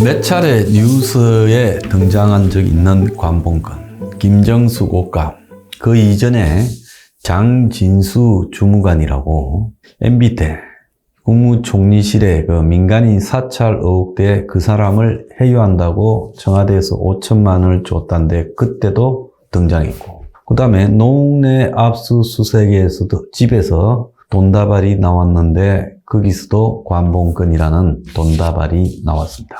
몇 차례 뉴스에 등장한 적이 있는 관봉권, 김정숙 옷값. 그 이전에 장진수 주무관이라고 MB 때 국무총리실에 그 민간인 사찰 의혹 때 그 사람을 해유한다고 청와대에서 5천만 원을 줬다는데 그때도 등장했고, 그 다음에 농내 압수수색에서도 집에서 돈다발이 나왔는데 거기서도 관봉권이라는 돈다발이 나왔습니다.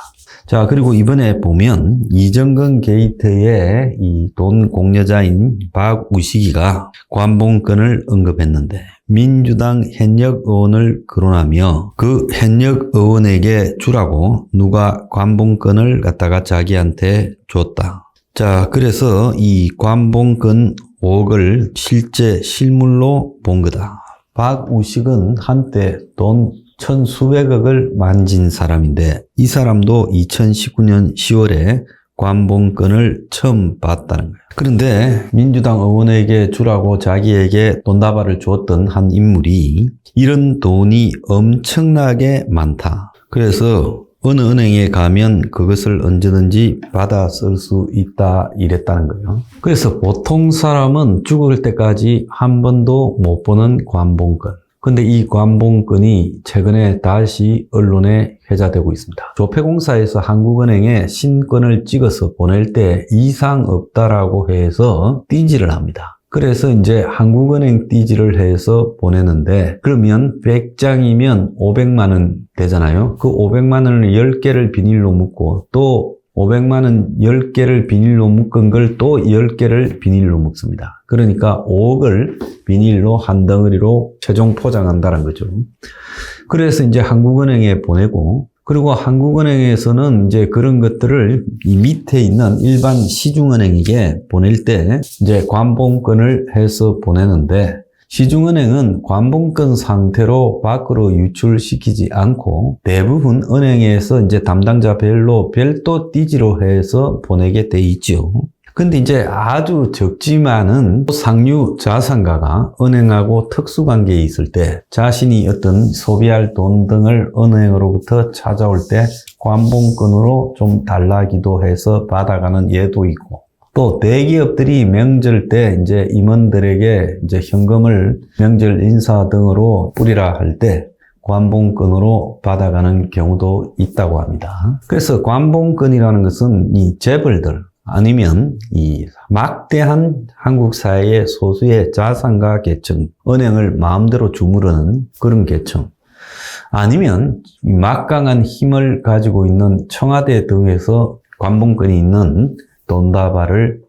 자, 그리고 이번에 보면 이정근 게이트의 이 돈 공여자인 박우식이가 관봉권을 언급했는데 민주당 현역 의원을 거론하며 그 현역 의원에게 주라고 누가 관봉권을 갖다가 자기한테 줬다. 자, 그래서 이 관봉권 5억을 실제 실물로 본 거다. 박우식은 한때 돈 천수백억을 만진 사람인데 이 사람도 2019년 10월에 관봉권을 처음 봤다는 거예요. 그런데 민주당 의원에게 주라고 자기에게 돈다발을 주었던 한 인물이 이런 돈이 엄청나게 많다. 그래서 어느 은행에 가면 그것을 언제든지 받아 쓸 수 있다 이랬다는 거예요. 그래서 보통 사람은 죽을 때까지 한 번도 못 보는 관봉권. 근데 이 관봉권이 최근에 다시 언론에 회자되고 있습니다. 조폐공사에서 한국은행에 신권을 찍어서 보낼 때 이상 없다라고 해서 띠지를 합니다. 그래서 이제 한국은행 띠지를 해서 보내는데 그러면 100장이면 500만 원 되잖아요. 그 500만 원을 10개를 비닐로 묶고 또 500만 원 10개를 비닐로 묶은 걸 또 10개를 비닐로 묶습니다. 그러니까 5억을 비닐로 한 덩어리로 최종 포장한다는 거죠. 그래서 이제 한국은행에 보내고, 그리고 한국은행에서는 이제 그런 것들을 이 밑에 있는 일반 시중은행에게 보낼 때 이제 관봉권을 해서 보내는데 시중은행은 관봉권 상태로 밖으로 유출시키지 않고 대부분 은행에서 이제 담당자별로 별도 띠지로 해서 보내게 돼 있죠. 근데 이제 아주 적지만은 상류 자산가가 은행하고 특수관계에 있을 때 자신이 어떤 소비할 돈 등을 은행으로부터 찾아올 때 관봉권으로 좀 달라기도 해서 받아가는 예도 있고, 또 대기업들이 명절 때 이제 임원들에게 이제 현금을 명절 인사 등으로 뿌리라 할 때 관봉권으로 받아가는 경우도 있다고 합니다. 그래서 관봉권이라는 것은 이 재벌들 아니면 이 막대한 한국 사회의 소수의 자산가 계층, 은행을 마음대로 주무르는 그런 계층, 아니면 막강한 힘을 가지고 있는 청와대 등에서 관봉권이 있는 돈다발을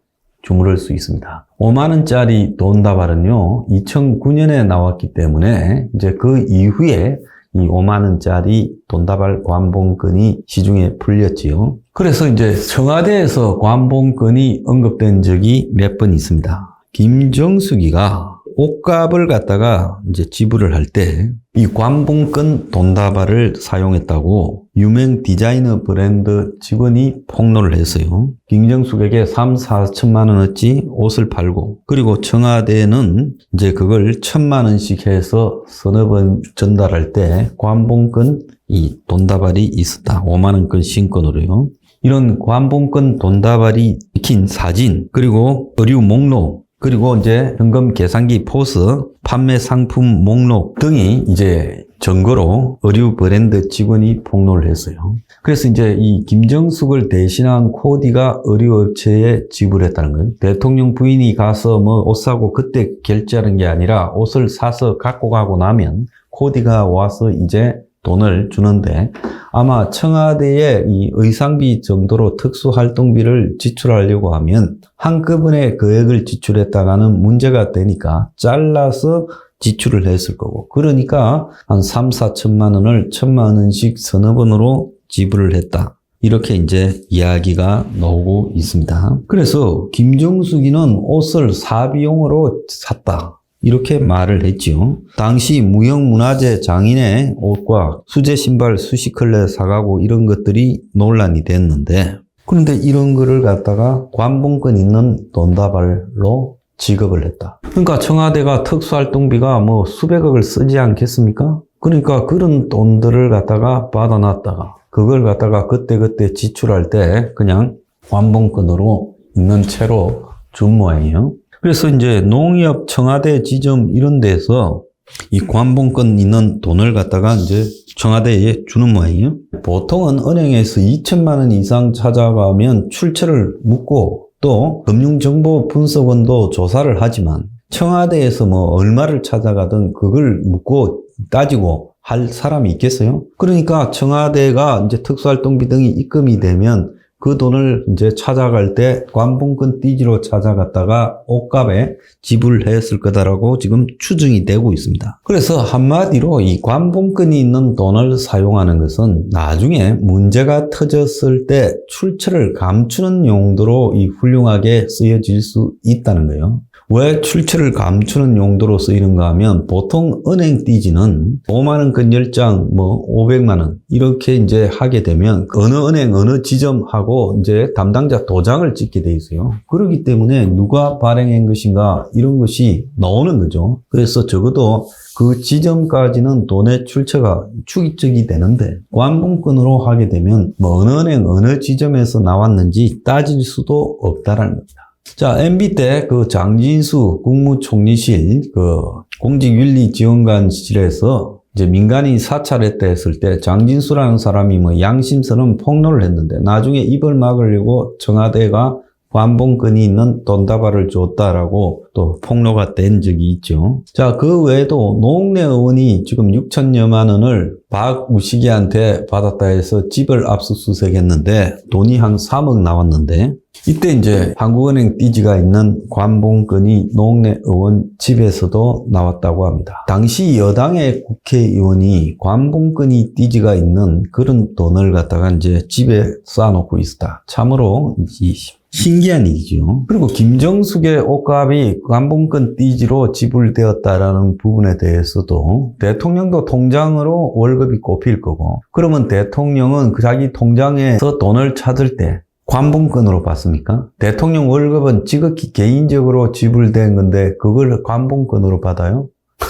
주무를 수 있습니다. 5만 원짜리 돈다발은요, 2009년에 나왔기 때문에 이제 그 이후에 이 5만 원짜리 돈다발 관봉권이 시중에 풀렸지요. 그래서 이제 청와대에서 관봉권이 언급된 적이 몇 번 있습니다. 김정숙이가 옷값을 갖다가 이제 지불을 할 때 이 관봉권 돈다발을 사용했다고 유명 디자이너 브랜드 직원이 폭로를 했어요. 김정숙에게 3, 4천만 원어치 옷을 팔고, 그리고 청와대는 이제 그걸 1,000만 원씩 해서 서너 번 전달할 때 관봉권 이 돈다발이 있었다. 5만 원권 신권으로요. 이런 관봉권 돈다발이 찍힌 사진, 그리고 의류 목록, 그리고 이제 현금 계산기 포스, 판매 상품 목록 등이 이제 증거로 의류 브랜드 직원이 폭로를 했어요. 그래서 이제 이 김정숙을 대신한 코디가 의류업체에 지불했다는 거예요. 대통령 부인이 가서 뭐 옷 사고 그때 결제하는 게 아니라 옷을 사서 갖고 가고 나면 코디가 와서 이제 돈을 주는데, 아마 청와대에 이 의상비 정도로 특수활동비를 지출하려고 하면 한꺼번에 금액을 지출했다가는 문제가 되니까 잘라서 지출을 했을 거고, 그러니까 한 3, 4천만 원을 1,000만 원씩 서너 번으로 지불을 했다. 이렇게 이제 이야기가 나오고 있습니다. 그래서 김정숙이는 옷을 사비용으로 샀다, 이렇게 말을 했지요. 당시 무형문화재 장인의 옷과 수제 신발 수십 켤레 사가고 이런 것들이 논란이 됐는데, 그런데 이런 거를 갖다가 관봉권 있는 돈다발로 지급을 했다. 그러니까 청와대가 특수활동비가 뭐 수백억을 쓰지 않겠습니까? 그러니까 그런 돈들을 갖다가 받아놨다가 그걸 갖다가 그때그때 지출할 때 그냥 관봉권으로 있는 채로 준 모양이에요. 그래서 이제 농협, 청와대 지점 이런 데서 이 관봉권 있는 돈을 갖다가 이제 청와대에 주는 모양이에요. 보통은 은행에서 2천만 원 이상 찾아가면 출처를 묻고 또 금융정보분석원도 조사를 하지만 청와대에서 뭐 얼마를 찾아가든 그걸 묻고 따지고 할 사람이 있겠어요? 그러니까 청와대가 이제 특수활동비 등이 입금이 되면 그 돈을 이제 찾아갈 때 관봉권 띠지로 찾아갔다가 옷값에 지불했을 거다라고 지금 추정이 되고 있습니다. 그래서 한마디로 이 관봉권이 있는 돈을 사용하는 것은 나중에 문제가 터졌을 때 출처를 감추는 용도로 이 훌륭하게 쓰여질 수 있다는 거예요. 왜 출처를 감추는 용도로 쓰이는가 하면 보통 은행 띠지는 5만원권 10장, 뭐 500만원 이렇게 이제 하게 되면 어느 은행, 어느 지점하고 이제 담당자 도장을 찍게 돼 있어요. 그렇기 때문에 누가 발행한 것인가 이런 것이 나오는 거죠. 그래서 적어도 그 지점까지는 돈의 출처가 추적이 되는데 관봉권으로 하게 되면 뭐 어느 은행, 어느 지점에서 나왔는지 따질 수도 없다라는 겁니다. 자, MB 때 그 장진수 국무총리실 그 공직윤리지원관실에서 이제 민간이 사찰했다 했을 때 장진수라는 사람이 뭐 양심스러운 폭로를 했는데 나중에 입을 막으려고 청와대가 관봉권이 있는 돈다발을 줬다라고 또 폭로가 된 적이 있죠. 자, 그 외에도 노웅래 의원이 지금 6천여만 원을 박우식이한테 받았다 해서 집을 압수수색했는데 돈이 한 3억 나왔는데 이때 이제 한국은행 띠지가 있는 관봉권이 노웅래 의원 집에서도 나왔다고 합니다. 당시 여당의 국회의원이 관봉권이 띠지가 있는 그런 돈을 갖다가 이제 집에 쌓아놓고 있었다. 참으로 신기한 일이죠. 그리고 김정숙의 옷값이 관봉권 띠지로 지불되었다라는 부분에 대해서도 대통령도 통장으로 월급이 꼽힐 거고 그러면 대통령은 자기 통장에서 돈을 찾을 때 관봉권으로 받습니까? 대통령 월급은 지극히 개인적으로 지불된 건데 그걸 관봉권으로 받아요?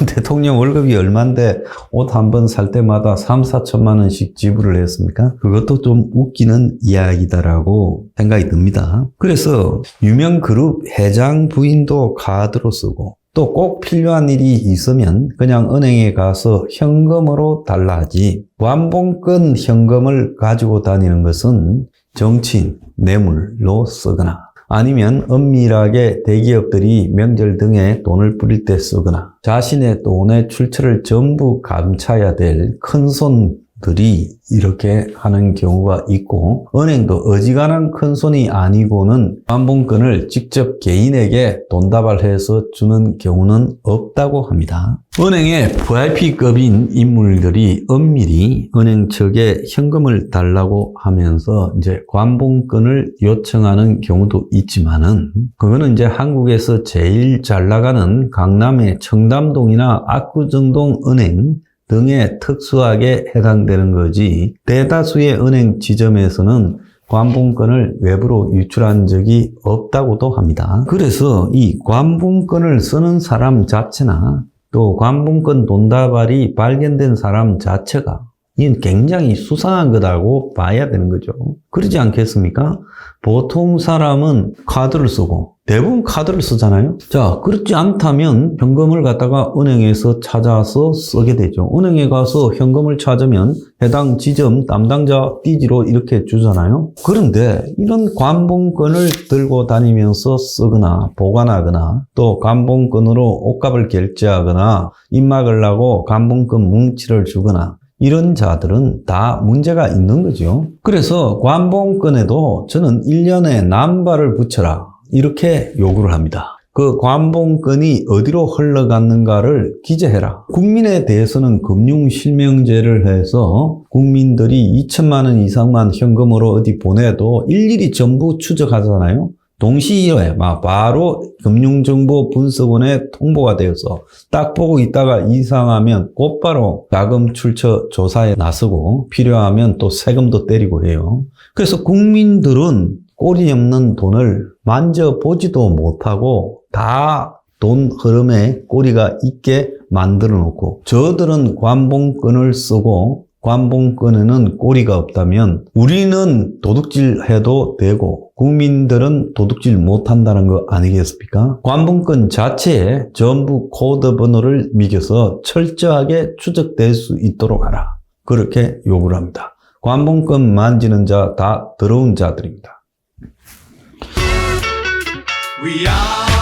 대통령 월급이 얼만데 옷 한 번 살 때마다 3, 4천만 원씩 지불을 했습니까? 그것도 좀 웃기는 이야기다라고 생각이 듭니다. 그래서 유명 그룹 회장 부인도 카드로 쓰고 또 꼭 필요한 일이 있으면 그냥 은행에 가서 현금으로 달라 하지 관봉권 현금을 가지고 다니는 것은 정치인, 뇌물로 쓰거나 아니면 은밀하게 대기업들이 명절 등에 돈을 뿌릴 때 쓰거나 자신의 돈의 출처를 전부 감춰야 될 큰손들이 이렇게 하는 경우가 있고 은행도 어지간한 큰손이 아니고는 관봉권을 직접 개인에게 돈다발해서 주는 경우는 없다고 합니다. 은행의 VIP급인 인물들이 은밀히 은행 측에 현금을 달라고 하면서 이제 관봉권을 요청하는 경우도 있지만은 그거는 이제 한국에서 제일 잘 나가는 강남의 청담동이나 압구정동 은행 등에 특수하게 해당되는 거지 대다수의 은행 지점에서는 관봉권을 외부로 유출한 적이 없다고도 합니다. 그래서 이 관봉권을 쓰는 사람 자체나 또 관봉권 돈다발이 발견된 사람 자체가 이건 굉장히 수상한 거라고 봐야 되는 거죠. 그러지 않겠습니까? 보통 사람은 카드를 쓰고 대부분 카드를 쓰잖아요. 자, 그렇지 않다면 현금을 갖다가 은행에서 찾아서 쓰게 되죠. 은행에 가서 현금을 찾으면 해당 지점 담당자 띠지로 이렇게 주잖아요. 그런데 이런 관봉권을 들고 다니면서 쓰거나 보관하거나 또 관봉권으로 옷값을 결제하거나 입 막으려고 관봉권 뭉치를 주거나 이런 자들은 다 문제가 있는 거죠. 그래서 관봉권에도 저는 1년에 남발을 붙여라 이렇게 요구를 합니다. 그 관봉권이 어디로 흘러갔는가를 기재해라. 국민에 대해서는 금융실명제를 해서 국민들이 2천만 원 이상만 현금으로 어디 보내도 일일이 전부 추적하잖아요. 동시에 바로 금융정보분석원에 통보가 되어서 딱 보고 있다가 이상하면 곧바로 자금 출처 조사에 나서고 필요하면 또 세금도 때리고 해요. 그래서 국민들은 꼬리 없는 돈을 만져보지도 못하고 다 돈 흐름에 꼬리가 있게 만들어 놓고 저들은 관봉권을 쓰고 관본권에는 꼬리가 없다면 우리는 도둑질해도 되고 국민들은 도둑질 못한다는 거 아니겠습니까? 관본권 자체에 전부 코드 번호를 매겨서 철저하게 추적될 수 있도록 하라. 그렇게 요구를 합니다. 관본권 만지는 자 다 더러운 자들입니다. We are